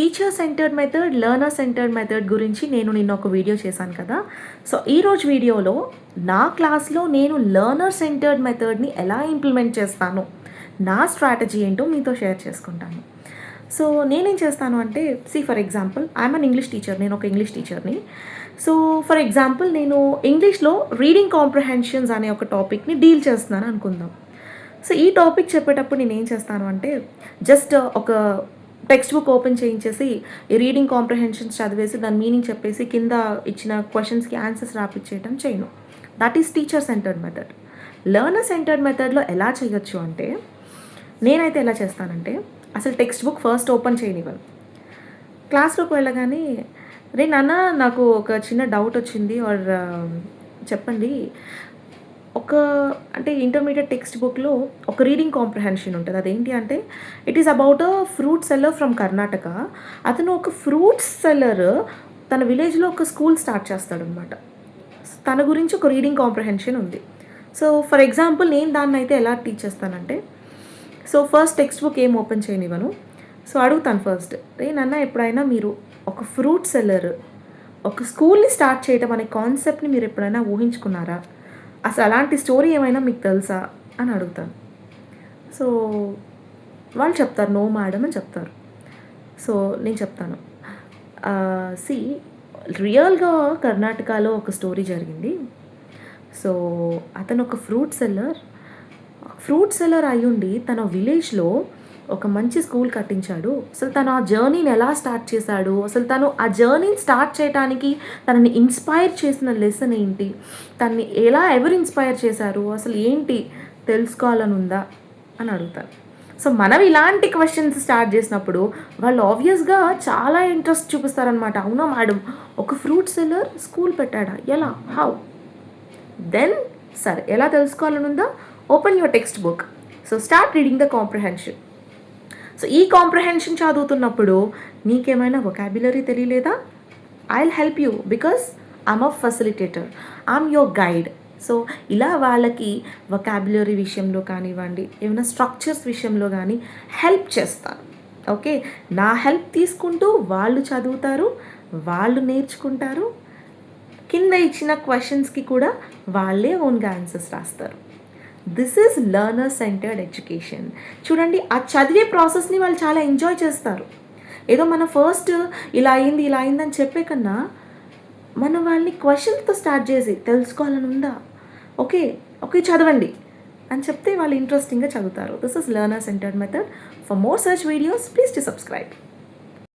Teacher centred method, learner centred method గురించి నేను నిన్న ఒక వీడియో చేశాను కదా! సో, ఈరోజు వీడియోలో నా క్లాస్‌లో నేను లెర్నర్ సెంటర్డ్ మెథడ్‌ని ఎలా ఇంప్లిమెంట్ చేస్తాను, నా స్ట్రాటజీ ఏంటో మీతో షేర్ చేసుకుంటాను. సో, నేనేం చేస్తాను అంటే for example I'm an English teacher. నేను ఒక ఇంగ్లీష్ టీచర్‌ని. సో, ఫర్ ఎగ్జాంపుల్ నేను ఇంగ్లీష్‌లో రీడింగ్ కాంప్రిహెన్షన్స్ అనే ఒక టాపిక్‌ని డీల్ చేస్తున్నాను అనుకుందాం. సో, ఈ టాపిక్ చెప్పేటప్పుడు నేనేం చేస్తాను అంటే జస్ట్ ఒక టెక్స్ట్ బుక్ ఓపెన్ చేయించేసి ఈ రీడింగ్ కాంప్రిహెన్షన్స్ చదివేసి దాని మీనింగ్ చెప్పేసి కింద ఇచ్చిన క్వెషన్స్‌కి ఆన్సర్స్ రాపిచ్చేయటం చేయను. That is teacher centred method. Learner centred మెథడ్‌లో ఎలా చేయొచ్చు అంటే నేనైతే ఎలా చేస్తానంటే అసలు టెక్స్ట్ బుక్ ఫస్ట్ ఓపెన్ చేయనివ్వను. క్లాస్‌లోకి వెళ్ళగానే "రే నాన్న నాకు ఒక చిన్న డౌట్ వచ్చింది ఆర్ చెప్పండి." ఒక అంటే ఇంటర్మీడియేట్ టెక్స్ట్ బుక్‌లో ఒక రీడింగ్ కాంప్రిహెన్షన్ ఉంటది. అదేంటి అంటే it is about a fruit seller from Karnataka. అతను ఒక ఫ్రూట్స్ సెల్లర్ తన విలేజ్‌లో ఒక స్కూల్ స్టార్ట్ చేస్తాడనమాట. తన గురించి ఒక రీడింగ్ కాంప్రిహెన్షన్ ఉంది. సో, ఫర్ ఎగ్జాంపుల్ నేను దాన్నైతే ఎలా టీచ్ చేస్తానంటే ఫస్ట్ టెక్స్ట్ బుక్ ఏం ఓపెన్ చేయనివ్వను. సో, అడుగుతాను ఫస్ట్, "రే నాన్న ఎప్పుడైనా మీరు ఒక ఫ్రూట్ సెల్లర్ ఒక స్కూల్‌ని స్టార్ట్ చేయటం అనే కాన్సెప్ట్‌ని మీరు ఎప్పుడైనా ఊహించుకున్నారా? అసలు అలాంటి స్టోరీ ఏమైనా మీకు తెలుసా?" అని అడుగుతాను. సో, వాళ్ళు చెప్తారు, "నో మేడమ్" అని చెప్తారు. సో, నేను చెప్తాను, సీ రియల్‌గా కర్ణాటకలో ఒక స్టోరీ జరిగింది. సో, అతను ఒక ఫ్రూట్ సెల్లర్ అయ్యుండి తన విలేజ్‌లో ఒక మంచి స్కూల్ కట్టించాడు. అసలు తను ఆ జర్నీని ఎలా స్టార్ట్ చేశాడు? అసలు తను ఆ జర్నీని స్టార్ట్ చేయటానికి తనని ఇన్‌స్పైర్ చేసిన లెసన్ ఏంటి? తనని ఎవరు ఇన్‌స్పైర్ చేశారు? అసలు ఏంటి తెలుసుకోవాలనుందా? అని అడుగుతాను. సో, మనం ఇలాంటి క్వెషన్స్ స్టార్ట్ చేసినప్పుడు వాళ్ళు ఆబ్వియస్‌గా చాలా ఇంట్రెస్ట్ చూపిస్తారనమాట. "అవునా మేడమ్, ఒక ఫ్రూట్ సెల్లర్ స్కూల్ పెట్టాడా? ఎలా? హౌ?" దెన్ సరే ఎలా తెలుసుకోవాలనుందా? Open your textbook. So, start reading the comprehension. So, ఈ కాంప్రిహెన్షన్ చదువుతున్నప్పుడు నీకేమైనా వొకాబ్యులరీ తెలియలేదా? I'll help you because I'm a facilitator. I'm your guide. So, ఇలా వాళ్ళకి వొకాబ్యులరీ విషయంలో కానివ్వండి, ఏమైనా స్ట్రక్చర్స్ విషయంలో కానీ హెల్ప్ చేస్తాను. ఓకే. నా హెల్ప్ తీసుకుంటూ వాళ్ళు చదువుతారు, వాళ్ళు నేర్చుకుంటారు. కింద ఇచ్చిన క్వెషన్స్‌కి కూడా వాళ్ళే ఓన్‌గా ఆన్సర్స్ రాస్తారు. This is learner centred education. చూడండి, ఆ చదివే ప్రాసెస్‌ని వాళ్ళు చాలా ఎంజాయ్ చేస్తారు. ఏదో మనం ఫస్ట్ ఇలా అయింది, ఇలా అయిందని చెప్పే కన్నా మనం వాళ్ళని క్వెషన్స్‌తో స్టార్ట్ చేసి తెలుసుకోవాలని ఉందా? ఓకే. ఓకే చదవండి అని చెప్తే వాళ్ళు ఇంట్రెస్టింగ్‌గా చదువుతారు. This is learner centred method. For more such videos please to subscribe.